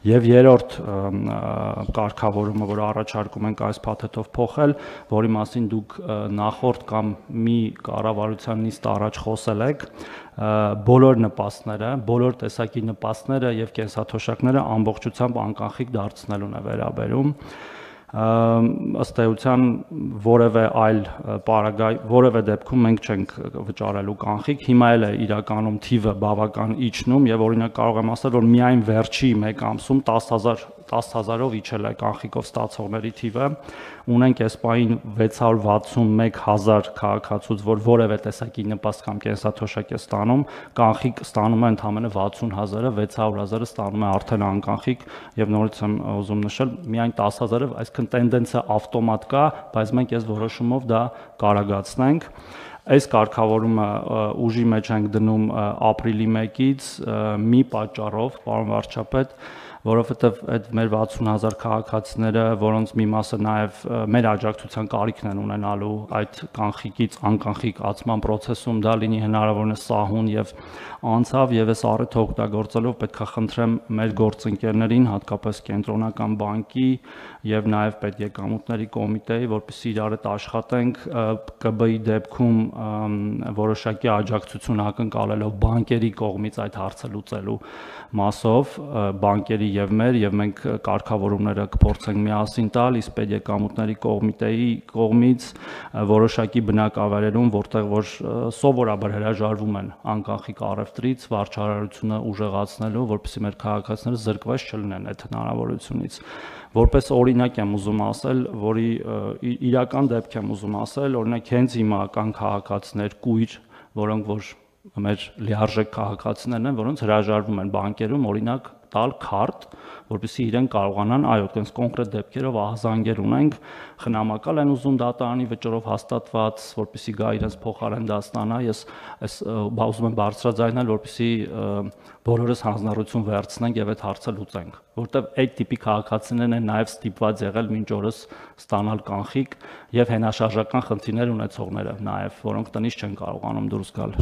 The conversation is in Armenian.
Եվ երրորդ կարգավորումը, որ առաջարկում ենք այս փաթեթով փոխել, որի մասին դուք նախորդ կամ մի կառավարության նիստ առաջ խոսել եք, բոլոր նպաստները, բոլոր տեսակի նպաստները եւ կենսաթոշակները ամբողջությամբ անկանխիկ դարձնելուն է վերաբերում։ Ըստ էության որևէ այլ պարագայ, որևէ դեպքում մենք չենք վճարելու կանխիկ, հիմա էլ է իրականում թիվը բավական իջնում եւ օրինակ կարող եմ ասել, որ միայն վերջի 1 ամսում 10,000-ով իջել է կանխիկով ստացողների թիվը, ունենք այս պահին 661,000 քաղաքացուց, որ որևէ տեսակի նպաստ կամ կենսաթոշակ է ստանում, կանխիկ ստանում է ընդամենը 60,000-ը, 600,000-ը ստանում է արդեն անկանխիկ եւ նորից եմ ուզում նշել, միայն 10,000-ը, այսինքն տենդենսը ավտոմատ կա, բայց մենք այս որոշումով դա կարագացնենք։ Այս կարգավորումը ուժի մեջ ենք դնում ապրիլի 1-ից մի պատճառով, պարոն վարչապետ, որովհետև այդ մեր 60,000 քաղաքացիները, որոնց մի մասը նաև մեր աջակցության կարիքն են ունենալու այդ կանխիկից անկանխիկ ացման process-ում, դա լինի հնարավորինս սահուն եւ անցավ եւ այս առիթը օգտագործելով պետք է խնդրեմ մեր գործընկերներին, հատկապես կենտրոնական բանկի եւ նաեւ պետեկամուտների կոմիտեի, որպեսզի իրար հետ աշխատենք ԿԲ-ի դեպքում որոշակի աջակցություն ակնկալելով բանկերի կողմից այդ հարցը լուծելու մասով, բանկերի եւ մեր եւ մենք կարգավորումները կփորձենք միասին տալ, իսկ պետեկամուտների կոմիտեի կողմից որոշակի բնակավայրերում, որտեղ որ սովորաբար հրաժարվում են անկանխիկ առևտրից, վարչարարությունը ուժեղացնելու, որպեսզի մեր քաղաքացիները զրկված չլինեն այդ հնարավորությունից։ Որպես օրինակ եմ ուզում ասել, որի իրական դեպք եմ ուզում ասել, օրինակ հենց հիմա կան քաղաքացիներ կույր, որոնք որ մեր լիարժեք քաղաքացիներն են, որոնց հրաժարվում են բանկերում օրինակ տալ քարտ, որպեսզի իրեն կարողանան, այո, այդպես կոնկրետ դեպքերով ահազանգեր ունենք, խնամակալ են ուզում դատարանի վճռով հաստատված, որպեսզի գա իրենց փոխարեն դա ստանա, ես ուզում եմ բարձրաձայնել, որպեսզի բոլորս հանձնառություն վերցնենք եւ այդ հարցը լուծենք, որտեւ այդ տիպի քաղաքացիներն են նաեւ ստիպված եղել մինչ օրս ստանալ կանխիկ եւ հենաշարժական խնդիրներ ունեցողները նաեւ, որոնք տնից չեն կարողանում դուրս գալ։